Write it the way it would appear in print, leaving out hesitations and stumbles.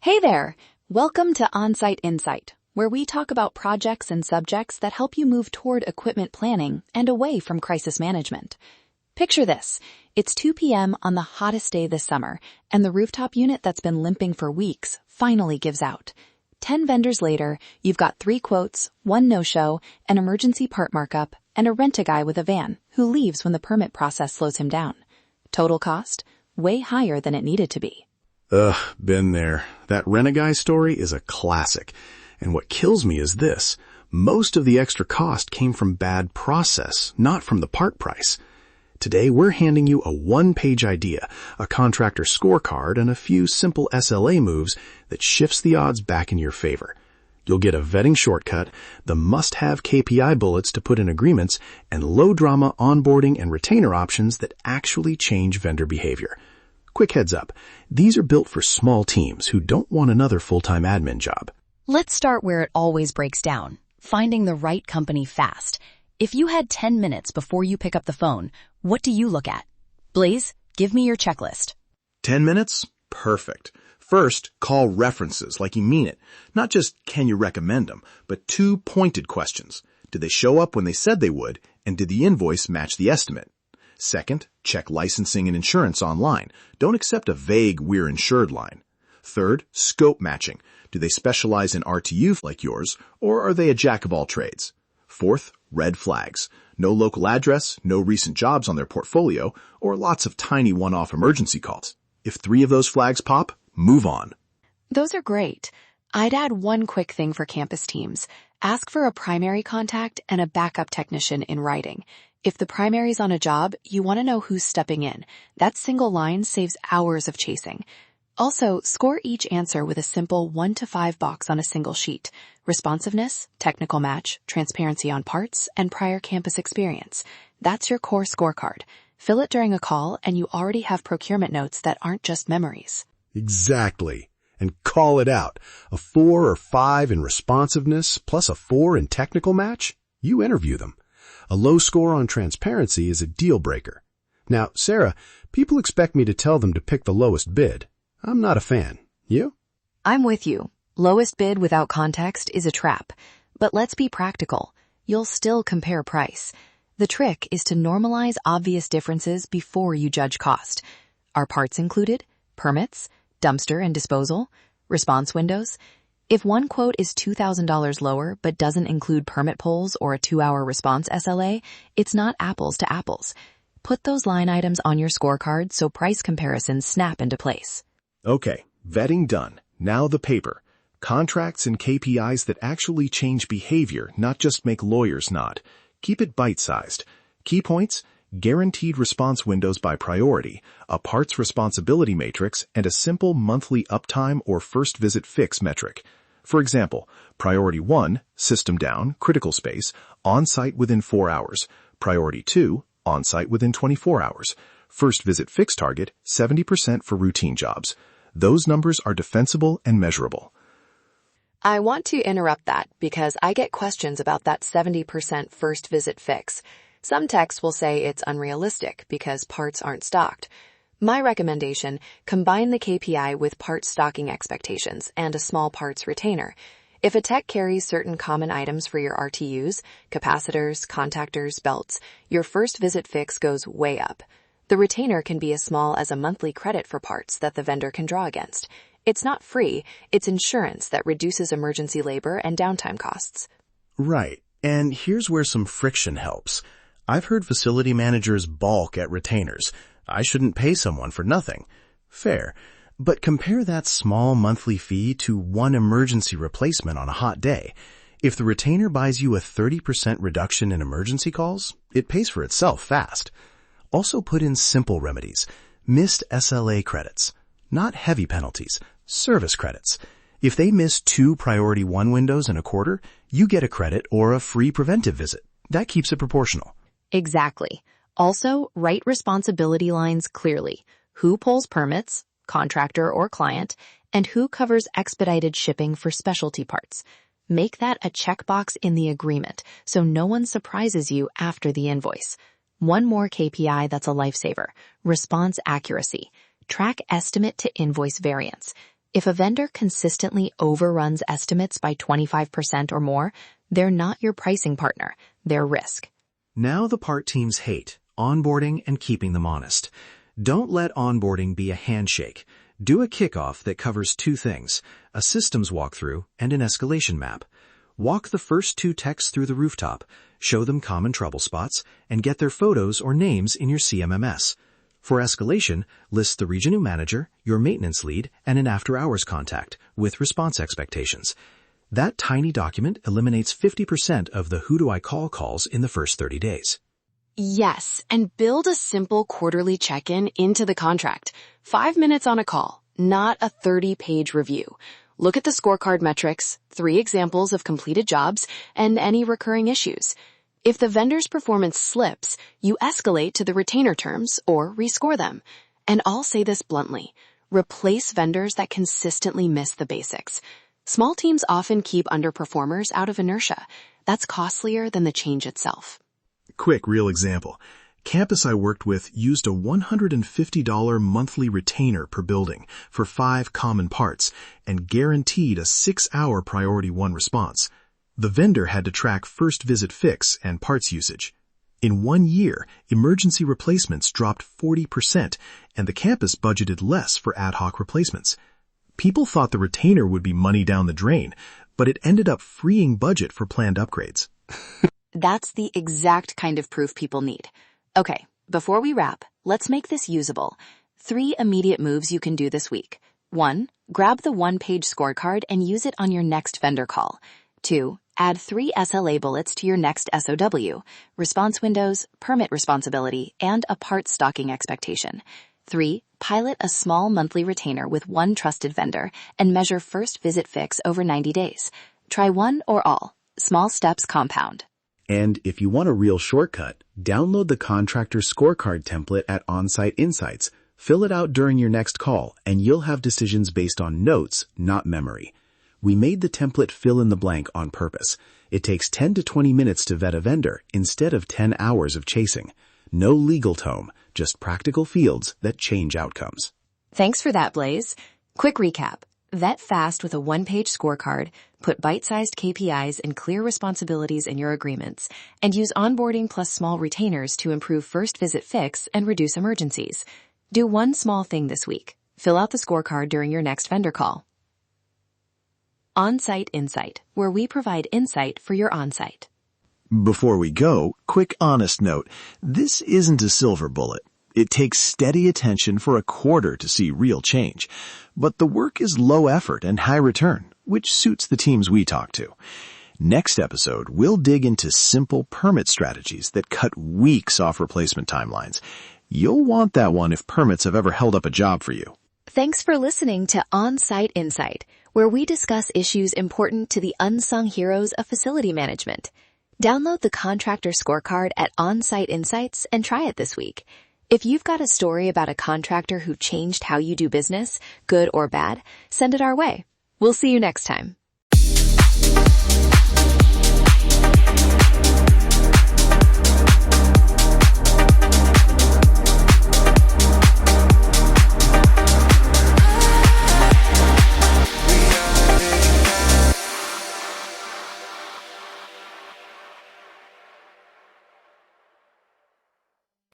Hey there! Welcome to On-Site Insight, where we talk about projects and subjects that help you move toward equipment planning and away from crisis management. Picture this. It's 2 p.m. on the hottest day this summer, and the rooftop unit that's been limping for weeks finally gives out. 10 vendors later, you've got 3 quotes, 1 no-show, an emergency part markup, and a rent-a-guy with a van who leaves when the permit process slows him down. Total cost? Way higher than it needed to be. Ugh, been there. That rent-a-guy story is a classic. And what kills me is this. Most of the extra cost came from bad process, not from the part price. Today, we're handing you a 1-page idea, a contractor scorecard, and a few simple SLA moves that shifts the odds back in your favor. You'll get a vetting shortcut, the must-have KPI bullets to put in agreements, and low-drama onboarding and retainer options that actually change vendor behavior. Quick heads up, these are built for small teams who don't want another full-time admin job. Let's start where it always breaks down, finding the right company fast. If you had 10 minutes before you pick up the phone, what do you look at? Blaze, give me your checklist. 10 minutes? Perfect. First, call references like you mean it. Not just can you recommend them, but 2 pointed questions. Did they show up when they said they would, and did the invoice match the estimate? Second, check licensing and insurance online. Don't accept a vague "we're insured" line. Third, scope matching. Do they specialize in RTU like yours, or are they a jack of all trades? Fourth, red flags. No local address, no recent jobs on their portfolio, or lots of tiny one-off emergency calls. If 3 of those flags pop, move on. Those are great. I'd add one quick thing for campus teams. Ask for a primary contact and a backup technician in writing. If the primary's on a job, you want to know who's stepping in. That single line saves hours of chasing. Also, score each answer with a simple 1 to 5 box on a single sheet. Responsiveness, technical match, transparency on parts, and prior campus experience. That's your core scorecard. Fill it during a call, and you already have procurement notes that aren't just memories. Exactly. And call it out. A 4 or 5 in responsiveness plus a 4 in technical match? You interview them. A low score on transparency is a deal breaker. Now, Sarah, people expect me to tell them to pick the lowest bid. I'm not a fan. You? I'm with you. Lowest bid without context is a trap. But let's be practical. You'll still compare price. The trick is to normalize obvious differences before you judge cost. Are parts included? Permits? Dumpster and disposal? Response windows? If one quote is $2,000 lower but doesn't include permit polls or a 2-hour response SLA, it's not apples to apples. Put those line items on your scorecard so price comparisons snap into place. Okay, vetting done. Now the paper. Contracts and KPIs that actually change behavior, not just make lawyers nod. Keep it bite-sized. Key points: guaranteed response windows by priority, a parts responsibility matrix, and a simple monthly uptime or first visit fix metric. For example, priority 1, system down, critical space, on-site within 4 hours. Priority 2, on-site within 24 hours. First visit fix target, 70% for routine jobs. Those numbers are defensible and measurable. I want to interrupt that because I get questions about that 70% first visit fix. Some texts will say it's unrealistic because parts aren't stocked. My recommendation, combine the KPI with parts stocking expectations and a small parts retainer. If a tech carries certain common items for your RTUs, capacitors, contactors, belts, your first visit fix goes way up. The retainer can be as small as a monthly credit for parts that the vendor can draw against. It's not free, it's insurance that reduces emergency labor and downtime costs. Right, and here's where some friction helps. I've heard facility managers balk at retainers. I shouldn't pay someone for nothing. Fair. But compare that small monthly fee to one emergency replacement on a hot day. If the retainer buys you a 30% reduction in emergency calls, it pays for itself fast. Also put in simple remedies. Missed SLA credits. Not heavy penalties. Service credits. If they miss 2 priority 1 windows in a quarter, you get a credit or a free preventive visit. That keeps it proportional. Exactly. Also, write responsibility lines clearly. Who pulls permits, contractor or client, and who covers expedited shipping for specialty parts. Make that a checkbox in the agreement so no one surprises you after the invoice. One more KPI that's a lifesaver: response accuracy. Track estimate to invoice variance. If a vendor consistently overruns estimates by 25% or more, they're not your pricing partner, they're risk. Now the part teams hate, onboarding and keeping them honest. Don't let onboarding be a handshake. Do a kickoff that covers two things, a systems walkthrough and an escalation map. Walk the first two techs through the rooftop, show them common trouble spots, and get their photos or names in your CMMS. For escalation, list the regional manager, your maintenance lead, and an after-hours contact with response expectations. That tiny document eliminates 50% of the who do I call calls in the first 30 days. Yes, and build a simple quarterly check-in into the contract. 5 minutes on a call, not a 30-page review. Look at the scorecard metrics, 3 examples of completed jobs, and any recurring issues. If the vendor's performance slips, you escalate to the retainer terms or rescore them. And I'll say this bluntly, replace vendors that consistently miss the basics. Small teams often keep underperformers out of inertia. That's costlier than the change itself. Quick, real example. Campus I worked with used a $150 monthly retainer per building for 5 common parts and guaranteed a 6-hour priority 1 response. The vendor had to track first visit fix and parts usage. In 1 year, emergency replacements dropped 40% and the campus budgeted less for ad hoc replacements. People thought the retainer would be money down the drain, but it ended up freeing budget for planned upgrades. That's the exact kind of proof people need. Okay, before we wrap, let's make this usable. 3 immediate moves you can do this week. 1, grab the 1-page scorecard and use it on your next vendor call. 2, add 3 SLA bullets to your next SOW, response windows, permit responsibility, and a part stocking expectation. 3, pilot a small monthly retainer with 1 trusted vendor and measure first visit fix over 90 days. Try one or all. Small steps compound. And if you want a real shortcut, download the Contractor Scorecard template at OnSite Insights. Fill it out during your next call, and you'll have decisions based on notes, not memory. We made the template fill in the blank on purpose. It takes 10 to 20 minutes to vet a vendor instead of 10 hours of chasing. No legal tome, just practical fields that change outcomes. Thanks for that, Blaze. Quick recap. Vet fast with a 1-page scorecard, put bite-sized KPIs and clear responsibilities in your agreements, and use onboarding plus small retainers to improve first visit fix and reduce emergencies. Do one small thing this week. Fill out the scorecard during your next vendor call. On-Site Insight, where we provide insight for your on-site. Before we go, quick honest note. This isn't a silver bullet. It takes steady attention for a quarter to see real change. But the work is low effort and high return, which suits the teams we talk to. Next episode, we'll dig into simple permit strategies that cut weeks off replacement timelines. You'll want that one if permits have ever held up a job for you. Thanks for listening to On-Site Insight, where we discuss issues important to the unsung heroes of facility management. Download the Contractor Scorecard at On-Site Insights and try it this week. If you've got a story about a contractor who changed how you do business, good or bad, send it our way. We'll see you next time.